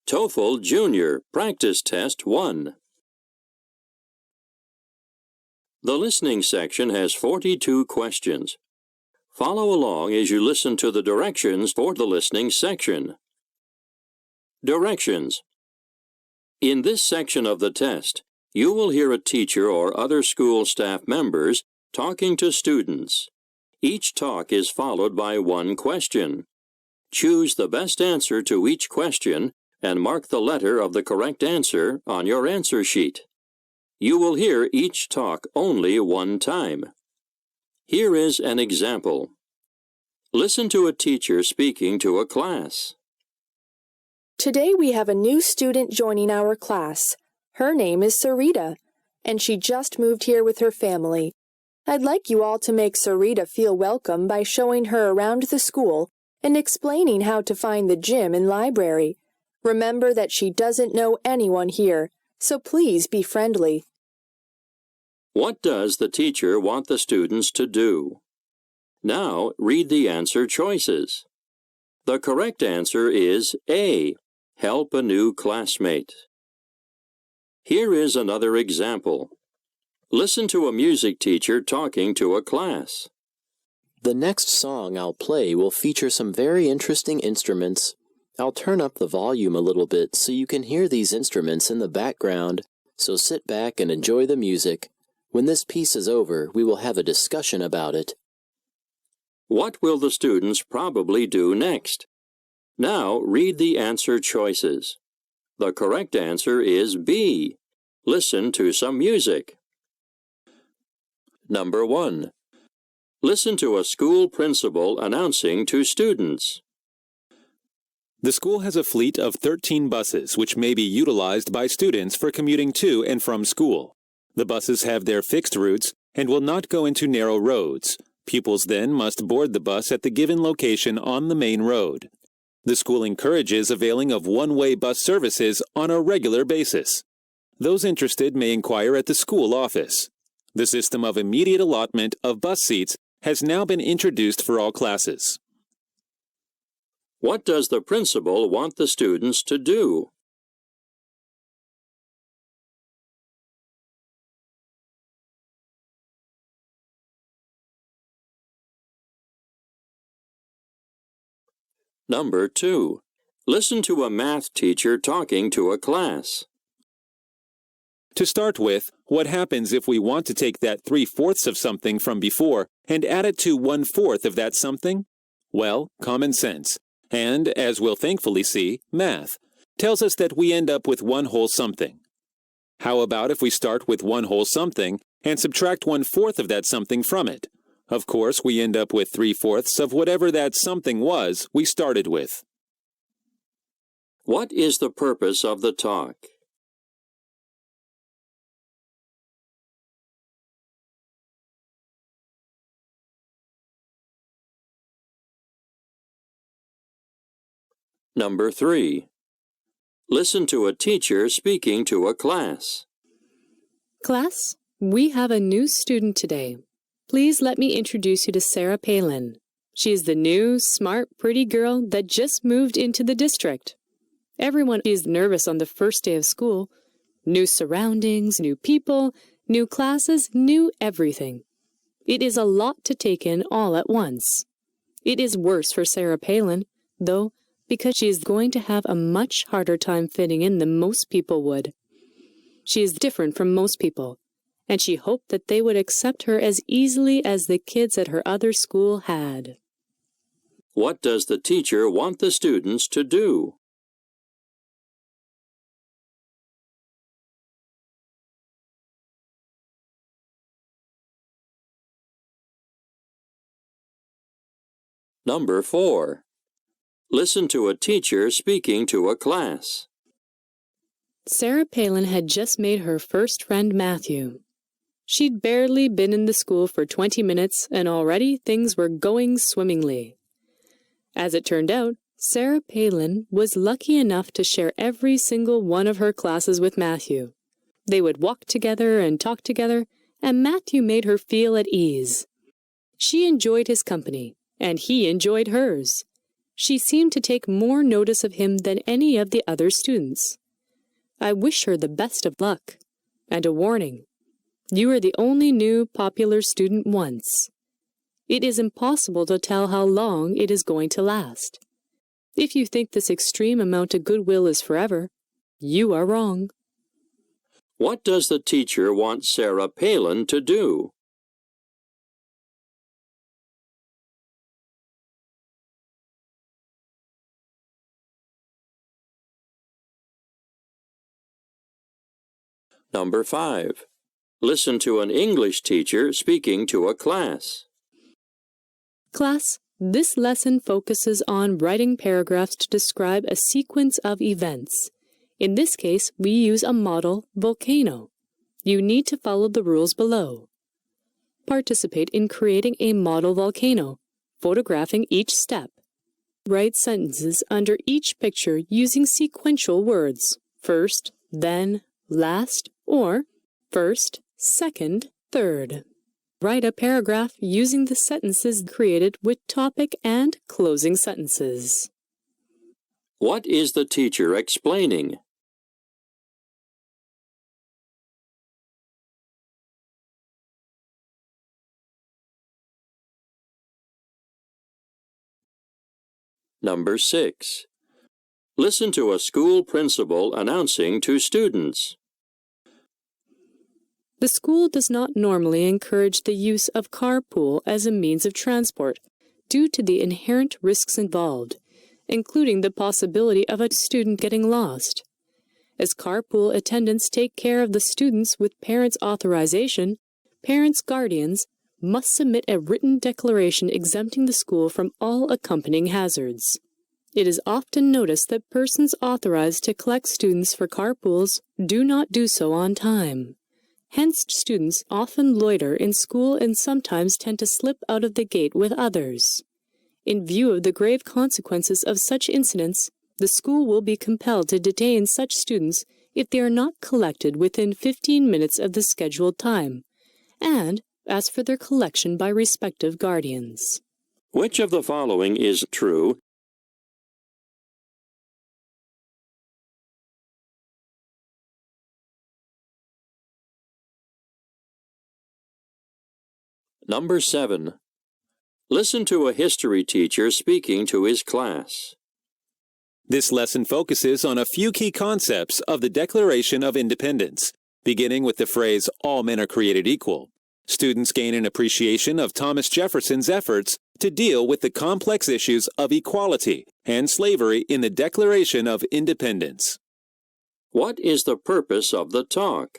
TOEFL Junior Practice Test 1. The listening section has 42 questions. Follow along as you listen to the directions for the listening section. Directions. In this section of the test, you will hear a teacher or other school staff members talking to students. Each talk is followed by one question. Choose the best answer to each question and mark the letter of the correct answer on your answer sheet. You will hear each talk only one time. Here is an example. Listen to a teacher speaking to a class. Today we have a new student joining our class. Her name is Sarita, and she just moved here with her family. I'd like you all to make Sarita feel welcome by showing her around the school and explaining how to find the gym and library. Remember that she doesn't know anyone here, so please be friendly. What does the teacher want the students to do? Now read the answer choices. The correct answer is A. Help a new classmate. Here is another example. Listen to a music teacher talking to a class. The next song I'll play will feature some very interesting instruments. I'll turn up the volume a little bit so you can hear these instruments in the background, so sit back and enjoy the music. When this piece is over, we will have a discussion about it. What will the students probably do next? Now read the answer choices. The correct answer is B. Listen to some music. Number 1. Listen to a school principal announcing to students. The school has a fleet of 13 buses which may be utilized by students for commuting to and from school. The buses have their fixed routes and will not go into narrow roads. Pupils then must board the bus at the given location on the main road. The school encourages availing of one-way bus services on a regular basis. Those interested may inquire at the school office. The system of immediate allotment of bus seats has now been introduced for all classes. What does the principal want the students to do? Number 2. Listen to a math teacher talking to a class. To start with, what happens if we want to take that 3/4 of something from before and add it to 1/4 of that something? Well, common sense, and, as we'll thankfully see, math, tells us that we end up with one whole something. How about if we start with one whole something and subtract 1/4 of that something from it? Of course, we end up with 3/4 of whatever that something was we started with. What is the purpose of the talk? Number 3. Listen to a teacher speaking to a class. Class, we have a new student today. Please let me introduce you to Sarah Palin. She is the new, smart, pretty girl that just moved into the district. Everyone is nervous on the first day of school. New surroundings, new people, new classes, new everything. It is a lot to take in all at once. It is worse for Sarah Palin, though, because she is going to have a much harder time fitting in than most people would. She is different from most people, and she hoped that they would accept her as easily as the kids at her other school had. What does the teacher want the students to do? Number 4. Listen to a teacher speaking to a class. Sarah Palin had just made her first friend Matthew. She'd barely been in the school for 20 minutes, and already things were going swimmingly. As it turned out, Sarah Palin was lucky enough to share every single one of her classes with Matthew. They would walk together and talk together, and Matthew made her feel at ease. She enjoyed his company, and he enjoyed hers. She seemed to take more notice of him than any of the other students. I wish her the best of luck. And a warning. You are the only new popular student once. It is impossible to tell how long it is going to last. If you think this extreme amount of goodwill is forever, you are wrong. What does the teacher want Sarah Palin to do? Number 5. Listen to an English teacher speaking to a class. Class, this lesson focuses on writing paragraphs to describe a sequence of events. In this case, we use a model volcano. You need to follow the rules below. Participate in creating a model volcano, photographing each step. Write sentences under each picture using sequential words, first, then, last, or first, second, third. Write a paragraph using the sentences created with topic and closing sentences. What is the teacher explaining? Number 6. Listen to a school principal announcing to students. The school does not normally encourage the use of carpool as a means of transport due to the inherent risks involved, including the possibility of a student getting lost. As carpool attendants take care of the students with parents' authorization, parents' guardians must submit a written declaration exempting the school from all accompanying hazards. It is often noticed that persons authorized to collect students for carpools do not do so on time. Hence, students often loiter in school and sometimes tend to slip out of the gate with others. In view of the grave consequences of such incidents, the school will be compelled to detain such students if they are not collected within 15 minutes of the scheduled time, and ask for their collection by respective guardians. Which of the following is true? Number 7. Listen to a history teacher speaking to his class. This lesson focuses on a few key concepts of the Declaration of Independence, beginning with the phrase, "All men are created equal." Students gain an appreciation of Thomas Jefferson's efforts to deal with the complex issues of equality and slavery in the Declaration of Independence. What is the purpose of the talk?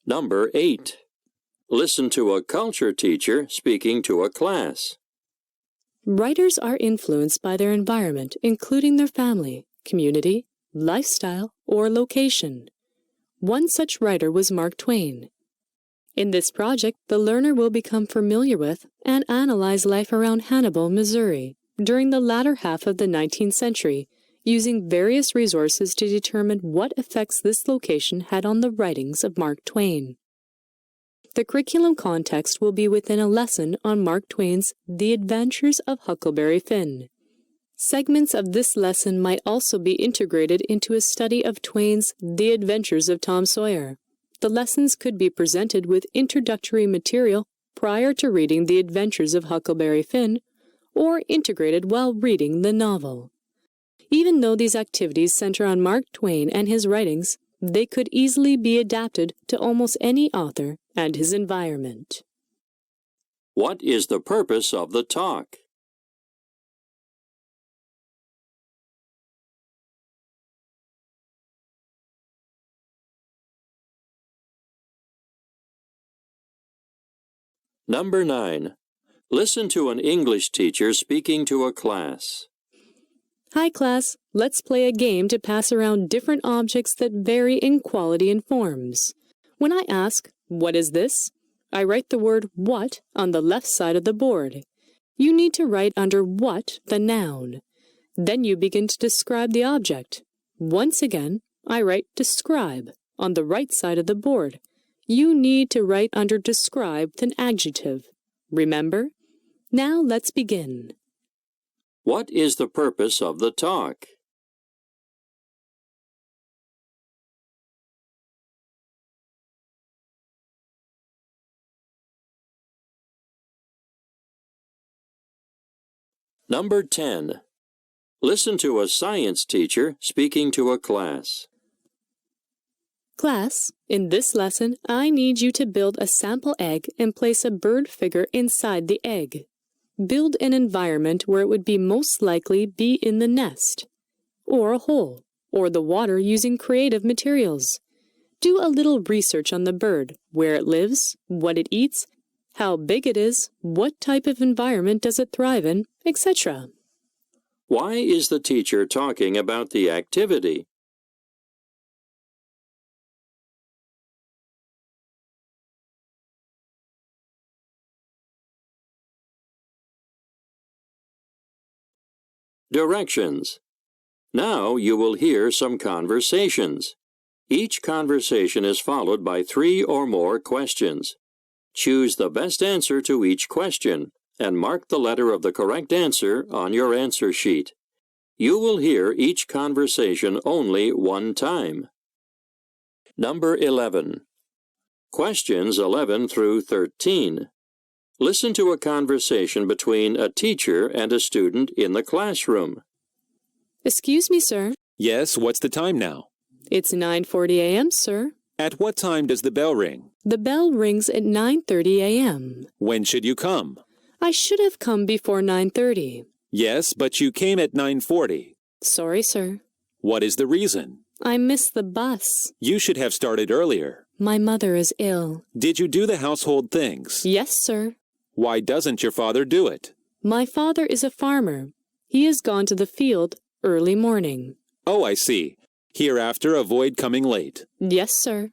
Number 8. Listen to a culture teacher speaking to a class. Writers are influenced by their environment, including their family, community, lifestyle, or location. One such writer was Mark Twain. In this project, the learner will become familiar with and analyze life around Hannibal, Missouri, during the latter half of the 19th century, using various resources to determine what effects this location had on the writings of Mark Twain. The curriculum context will be within a lesson on Mark Twain's The Adventures of Huckleberry Finn. Segments of this lesson might also be integrated into a study of Twain's The Adventures of Tom Sawyer. The lessons could be presented with introductory material prior to reading The Adventures of Huckleberry Finn, or integrated while reading the novel. Even though these activities center on Mark Twain and his writings, they could easily be adapted to almost any author and his environment. What is the purpose of the talk? Number 9. Listen to an English teacher speaking to a class. Hi class, let's play a game to pass around different objects that vary in quality and forms. When I ask, "What is this?" I write the word "what" on the left side of the board. You need to write under "what" the noun. Then you begin to describe the object. Once again, I write describe on the right side of the board. You need to write under describe with an adjective. Remember? Now let's begin. What is the purpose of the talk? Number 10. Listen to a science teacher speaking to a class. Class, in this lesson, I need you to build a sample egg and place a bird figure inside the egg. Build an environment where it would be most likely be in the nest, or a hole, or the water using creative materials. Do a little research on the bird, where it lives, what it eats, how big it is, what type of environment does it thrive in, etc. Why is the teacher talking about the activity? Directions. Now you will hear some conversations. Each conversation is followed by 3 or more questions. Choose the best answer to each question and mark the letter of the correct answer on your answer sheet. You will hear each conversation only one time. Number 11. Questions 11 through 13. Listen to a conversation between a teacher and a student in the classroom. Excuse me, sir. Yes, what's the time now? It's 9:40 a.m., sir. At what time does the bell ring? The bell rings at 9:30 a.m. When should you come? I should have come before 9:30. Yes, but you came at 9:40. Sorry, sir. What is the reason? I missed the bus. You should have started earlier. My mother is ill. Did you do the household things? Yes, sir. Why doesn't your father do it? My father is a farmer. He has gone to the field early morning. Oh, I see. Hereafter, avoid coming late. Yes, sir.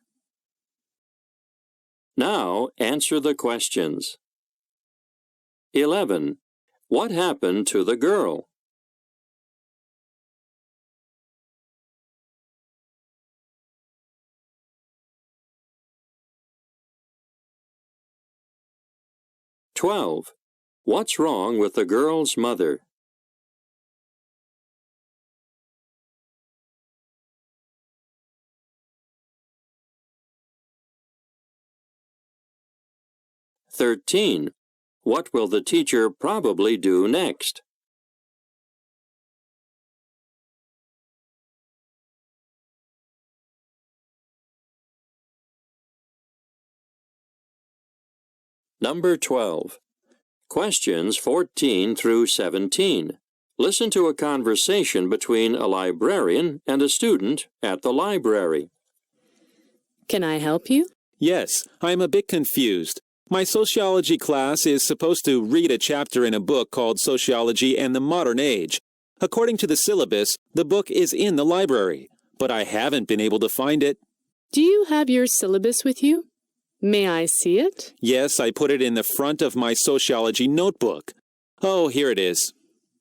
Now answer the questions. 11. What happened to the girl? 12. What's wrong with the girl's mother? 13. What will the teacher probably do next? 12. Questions 14 through 17. Listen to a conversation between a librarian and a student at the library. Can I help you? Yes, I'm a bit confused. My sociology class is supposed to read a chapter in a book called Sociology and the Modern Age. According to the syllabus, the book is in the library, but I haven't been able to find it. Do you have your syllabus with you? May I see it? Yes, I put it in the front of my sociology notebook. Oh, here it is.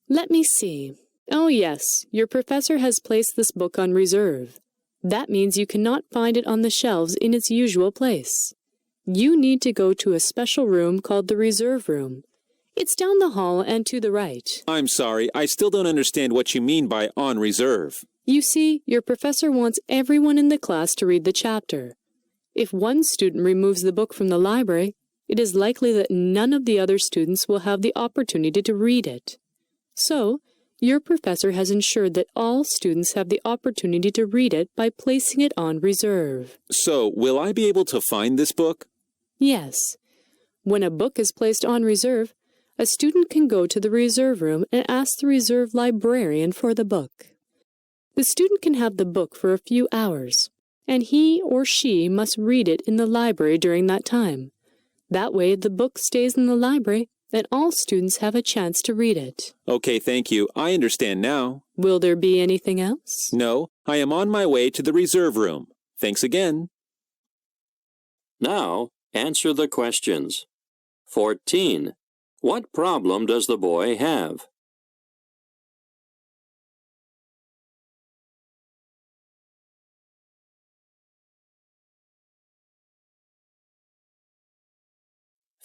Let me see. Oh, yes, your professor has placed this book on reserve. That means you cannot find it on the shelves in its usual place. You need to go to a special room called the reserve room. It's down the hall and to the right. I'm sorry, I still don't understand what you mean by on reserve. You see, your professor wants everyone in the class to read the chapter. If one student removes the book from the library, it is likely that none of the other students will have the opportunity to read it. So, your professor has ensured that all students have the opportunity to read it by placing it on reserve. So, will I be able to find this book? Yes. When a book is placed on reserve, a student can go to the reserve room and ask the reserve librarian for the book. The student can have the book for a few hours, and he or she must read it in the library during that time. That way, the book stays in the library and all students have a chance to read it. Okay, thank you. I understand now. Will there be anything else? No, I am on my way to the reserve room. Thanks again. Now, answer the questions. 14. What problem does the boy have?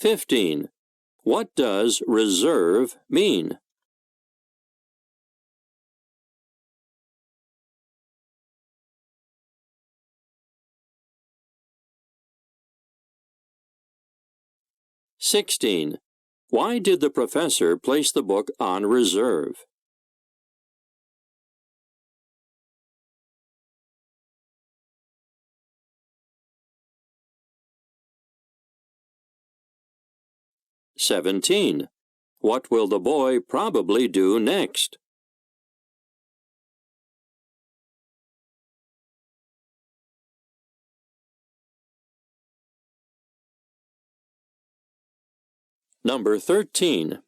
15. What does reserve mean? "16. Why did the professor place the book on reserve? "17. What will the boy probably do next? Number 13.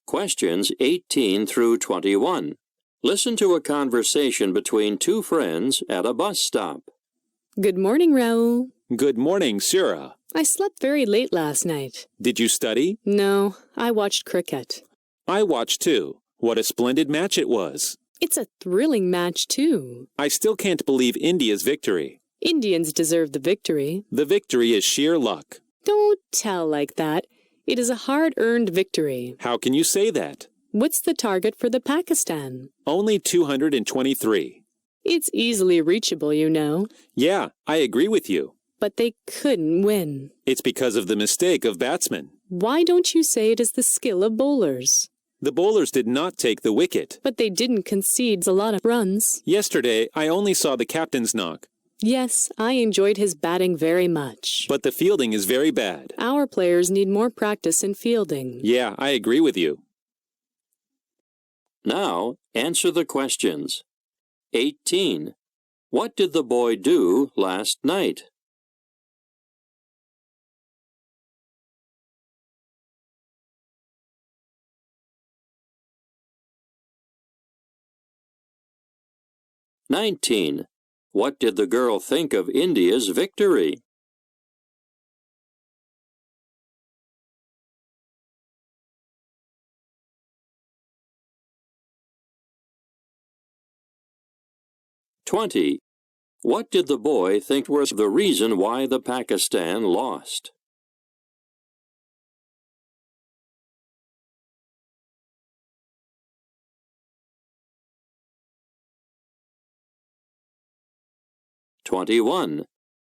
Questions 18 through 21. Listen to a conversation between two friends at a bus stop. Good morning, Raoul. Good morning, Sarah. I slept very late last night. Did you study? No, I watched cricket. I watched too. What a splendid match it was. It's a thrilling match, too. I still can't believe India's victory. Indians deserve the victory. The victory is sheer luck. Don't tell like that. It is a hard-earned victory. How can you say that? What's the target for the Pakistan? Only 223. It's easily reachable, you know. Yeah, I agree with you. But they couldn't win. It's because of the mistake of batsmen. Why don't you say it is the skill of bowlers? The bowlers did not take the wicket. But they didn't concede a lot of runs. Yesterday, I only saw the captain's knock. Yes, I enjoyed his batting very much. But the fielding is very bad. Our players need more practice in fielding. Yeah, I agree with you. Now, answer the questions. 18. What did the boy do last night? "19. What did the girl think of India's victory? "20. What did the boy think was the reason why the Pakistan lost? "21.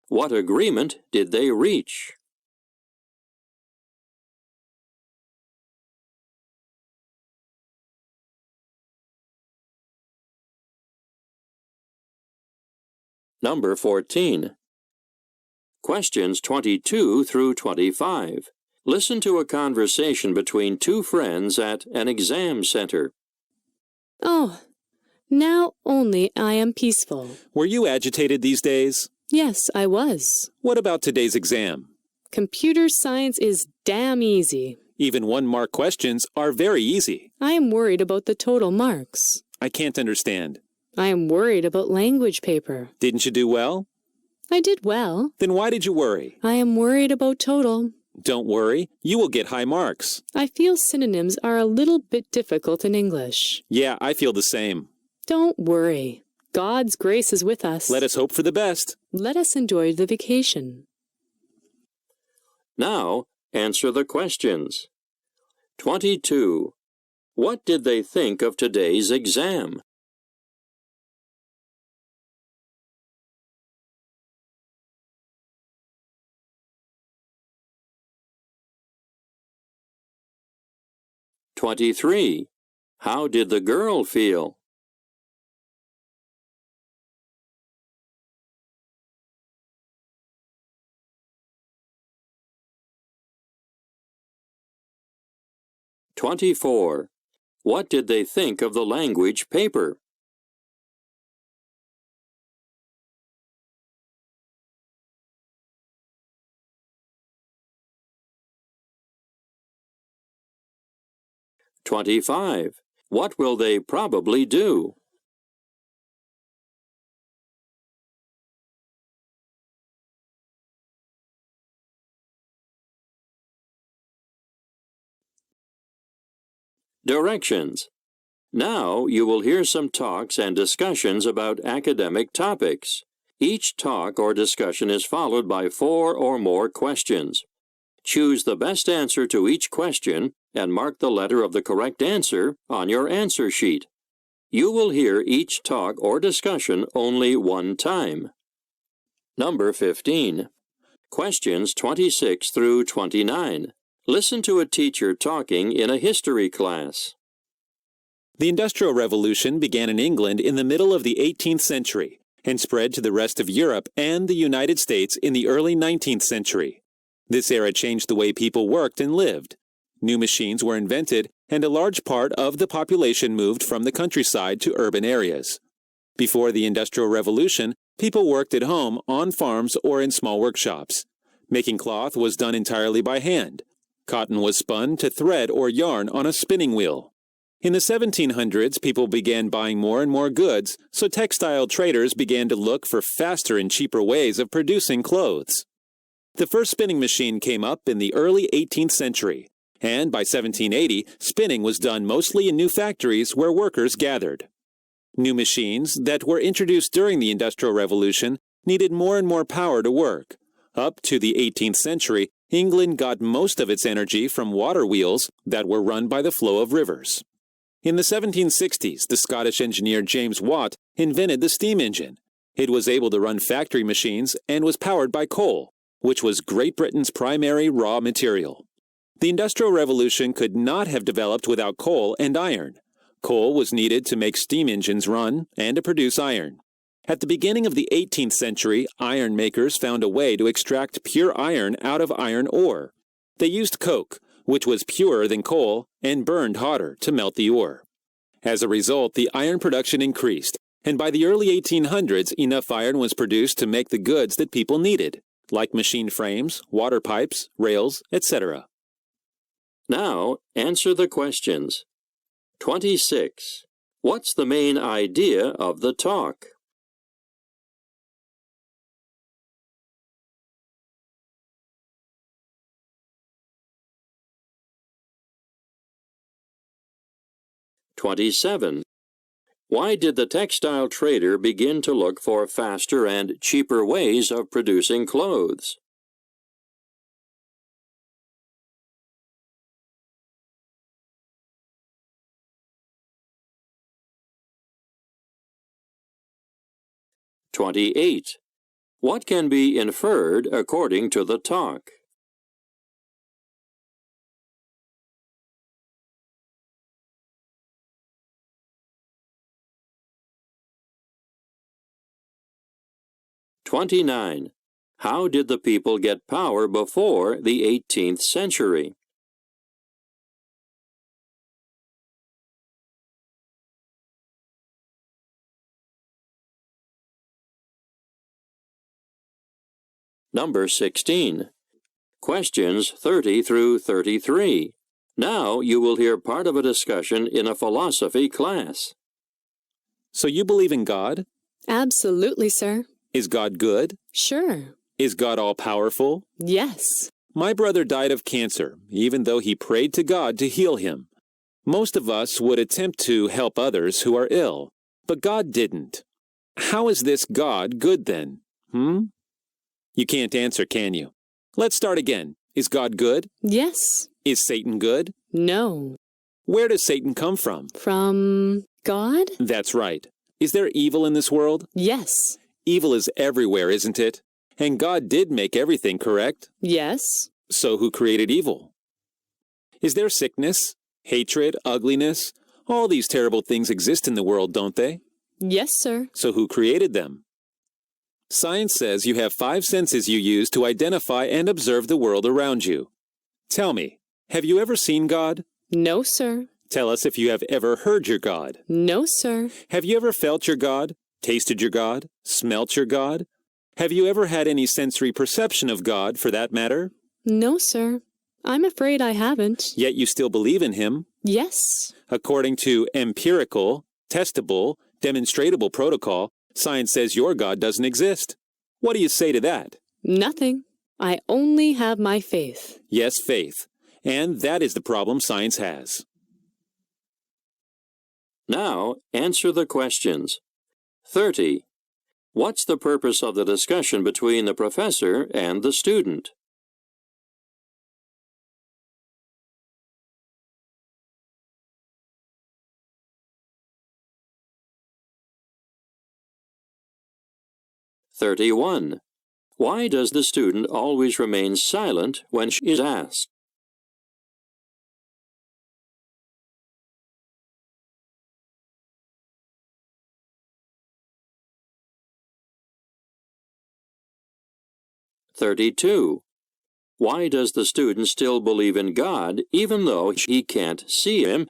What agreement did they reach? Number 14. Questions 22 through 25. Listen to a conversation between two friends at an exam center. Oh, now only I am peaceful. Were you agitated these days? Yes, I was. What about today's exam? Computer science is damn easy. Even 1-mark questions are very easy. I am worried about the total marks. I can't understand. I am worried about language paper. Didn't you do well? I did well. Then why did you worry? I am worried about total. Don't worry, you will get high marks. I feel synonyms are a little bit difficult in English. Yeah, I feel the same. Don't worry. God's grace is with us. Let us hope for the best. Let us enjoy the vacation. Now, answer the questions. 22. What did they think of today's exam? "23. How did the girl feel? "24. What did they think of the language paper? "25. What will they probably do? Directions. Now you will hear some talks and discussions about academic topics. Each talk or discussion is followed by 4 or more questions. Choose the best answer to each question and mark the letter of the correct answer on your answer sheet. You will hear each talk or discussion only one time. Number 15. Questions 26 through 29. Listen to a teacher talking in a history class. The Industrial Revolution began in England in the middle of the 18th century and spread to the rest of Europe and the United States in the early 19th century. This era changed the way people worked and lived. New machines were invented, and a large part of the population moved from the countryside to urban areas. Before the Industrial Revolution, people worked at home, on farms, or in small workshops. Making cloth was done entirely by hand. Cotton was spun to thread or yarn on a spinning wheel. In the 1700s, people began buying more and more goods, so textile traders began to look for faster and cheaper ways of producing clothes. The first spinning machine came up in the early 18th century, and by 1780, spinning was done mostly in new factories where workers gathered. New machines that were introduced during the Industrial Revolution needed more and more power to work. Up to the 18th century, England got most of its energy from water wheels that were run by the flow of rivers. In the 1760s, the Scottish engineer James Watt invented the steam engine. It was able to run factory machines and was powered by coal, which was Great Britain's primary raw material. The Industrial Revolution could not have developed without coal and iron. Coal was needed to make steam engines run and to produce iron. At the beginning of the 18th century, iron makers found a way to extract pure iron out of iron ore. They used coke, which was purer than coal, and burned hotter to melt the ore. As a result, the iron production increased, and by the early 1800s, enough iron was produced to make the goods that people needed, like machine frames, water pipes, rails, etc. Now, answer the questions. 26. What's the main idea of the talk? (27) Why did the textile trader begin to look for faster and cheaper ways of producing clothes? (28) What can be inferred according to the talk? (29) How did the people get power before the 18th century? Number 16. Questions 30 through 33. Now you will hear part of a discussion in a philosophy class. So you believe in God? Absolutely, sir. Is God good? Sure. Is God all-powerful? Yes. My brother died of cancer, even though he prayed to God to heal him. Most of us would attempt to help others who are ill, but God didn't. How is this God good then? You can't answer, can you? Let's start again. Is God good? Yes. Is Satan good? No. Where does Satan come from? From God? That's right. Is there evil in this world? Yes. Evil is everywhere, isn't it? And God did make everything, correct? Yes. So who created evil? Is there sickness, hatred, ugliness? All these terrible things exist in the world, don't they? Yes, sir. So who created them? Science says you have 5 senses you use to identify and observe the world around you. Tell me, have you ever seen God? No, sir. Tell us if you have ever heard your God. No, sir. Have you ever felt your God, tasted your God, smelt your God? Have you ever had any sensory perception of God, for that matter? No, sir. I'm afraid I haven't. Yet you still believe in Him. Yes. According to empirical, testable, demonstratable protocol, science says your God doesn't exist. What do you say to that? Nothing. I only have my faith. Yes, faith. And that is the problem science has. Now, answer the questions. 30. What's the purpose of the discussion between the professor and the student? 31. Why does the student always remain silent when she is asked? Why does the student still believe in God even though he can't see him?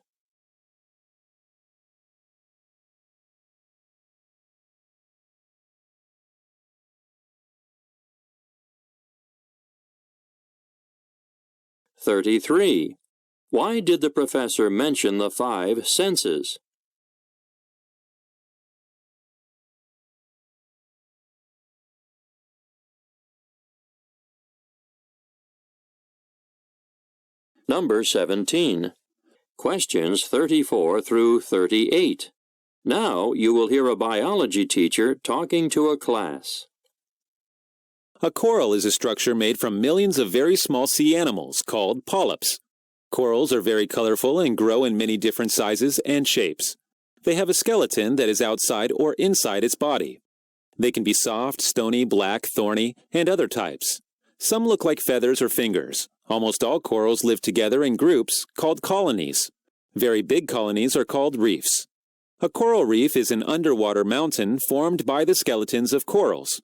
Why did the professor mention the 5 senses? Number 17. Questions 34 through 38. Now you will hear a biology teacher talking to a class. A coral is a structure made from millions of very small sea animals called polyps. Corals are very colorful and grow in many different sizes and shapes. They have a skeleton that is outside or inside its body. They can be soft, stony, black, thorny, and other types. Some look like feathers or fingers. Almost all corals live together in groups called colonies. Very big colonies are called reefs. A coral reef is an underwater mountain formed by the skeletons of corals.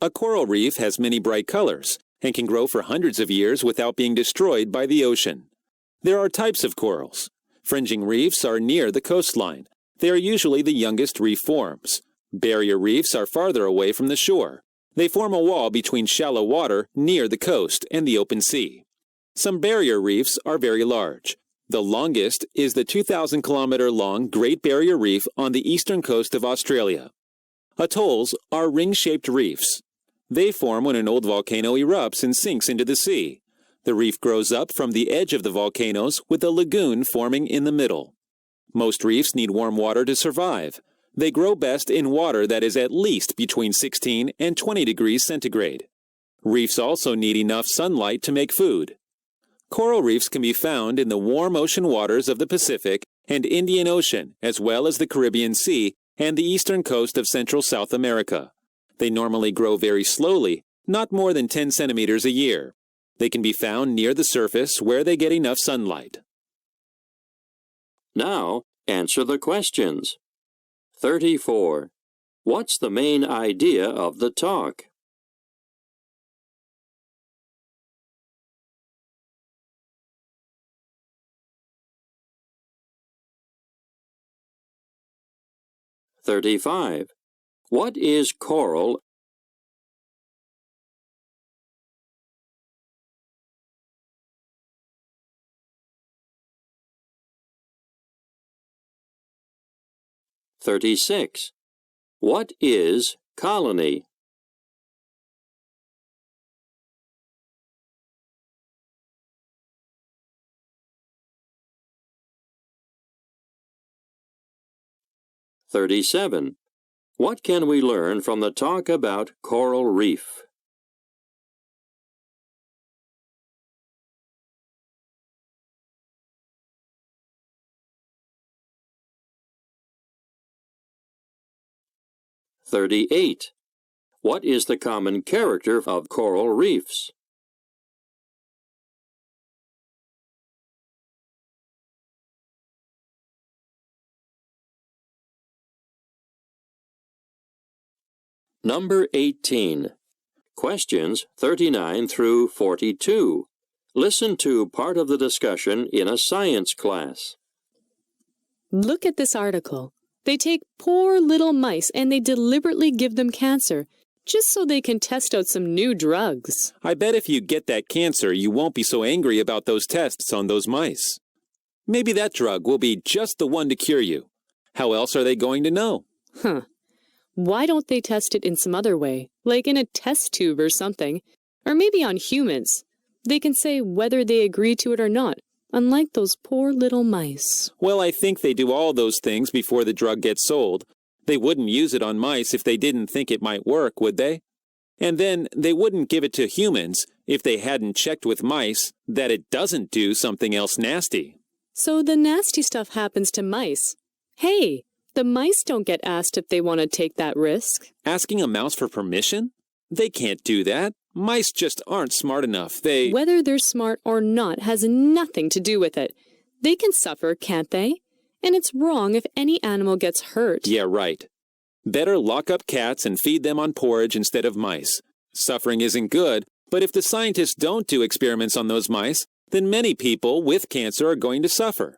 A coral reef has many bright colors and can grow for hundreds of years without being destroyed by the ocean. There are types of corals. Fringing reefs are near the coastline. They are usually the youngest reef forms. Barrier reefs are farther away from the shore. They form a wall between shallow water near the coast and the open sea. Some barrier reefs are very large. The longest is the 2,000-kilometer-long Great Barrier Reef on the eastern coast of Australia. Atolls are ring-shaped reefs. They form when an old volcano erupts and sinks into the sea. The reef grows up from the edge of the volcanoes with a lagoon forming in the middle. Most reefs need warm water to survive. They grow best in water that is at least between 16 and 20 degrees centigrade. Reefs also need enough sunlight to make food. Coral reefs can be found in the warm ocean waters of the Pacific and Indian Ocean, as well as the Caribbean Sea and the eastern coast of Central South America. They normally grow very slowly, not more than 10 centimeters a year. They can be found near the surface where they get enough sunlight. Now, answer the questions. 34. What's the main idea of the talk? 35. What is coral? 36. What is colony? 37. What can we learn from the talk about coral reef? 38. What is the common character of coral reefs? 18. Questions 39 through 42. Listen to part of the discussion in a science class. Look at this article. They take poor little mice and they deliberately give them cancer, just so they can test out some new drugs. I bet if you get that cancer, you won't be so angry about those tests on those mice. Maybe that drug will be just the one to cure you. How else are they going to know? Why don't they test it in some other way, like in a test tube or something, or maybe on humans? They can say whether they agree to it or not, unlike those poor little mice. Well, I think they do all those things before the drug gets sold. They wouldn't use it on mice if they didn't think it might work, would they? And then they wouldn't give it to humans if they hadn't checked with mice that it doesn't do something else nasty. So the nasty stuff happens to mice. Hey, The mice don't get asked if they want to take that risk. Asking a mouse for permission? They can't do that. Mice just aren't smart enough. Whether they're smart or not has nothing to do with it. They can suffer, can't they? And it's wrong if any animal gets hurt. Yeah, right. Better lock up cats and feed them on porridge instead of mice. Suffering isn't good, but if the scientists don't do experiments on those mice, then many people with cancer are going to suffer.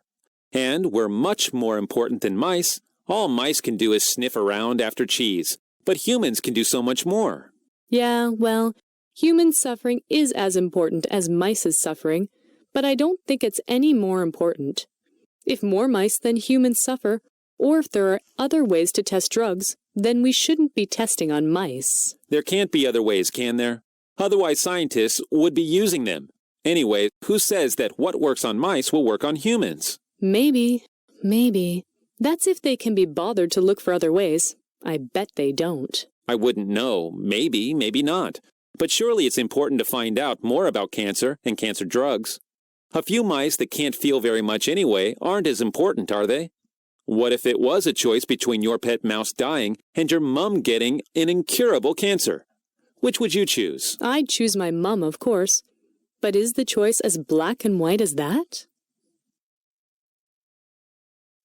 And we're much more important than mice. All mice can do is sniff around after cheese, but humans can do so much more. Yeah, well, human suffering is as important as mice's suffering, but I don't think it's any more important. If more mice than humans suffer, or if there are other ways to test drugs, then we shouldn't be testing on mice. There can't be other ways, can there? Otherwise, scientists would be using them. Anyway, who says that what works on mice will work on humans? Maybe. That's if they can be bothered to look for other ways. I bet they don't. I wouldn't know. Maybe not. But surely it's important to find out more about cancer and cancer drugs. A few mice that can't feel very much anyway aren't as important, are they? What if it was a choice between your pet mouse dying and your mum getting an incurable cancer? Which would you choose? I'd choose my mum, of course. But is the choice as black and white as that?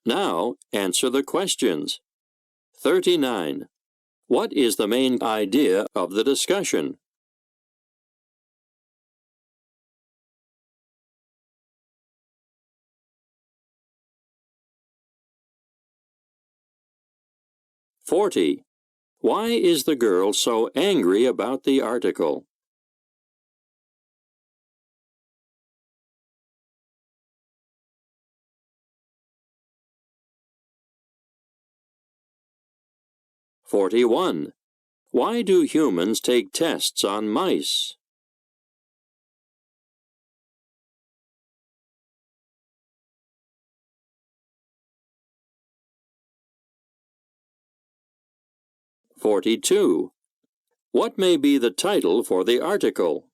Now, answer the questions. 39. What is the main idea of the discussion? 40. Why is the girl so angry about the article? 41. Why do humans take tests on mice? 42. What may be the title for the article?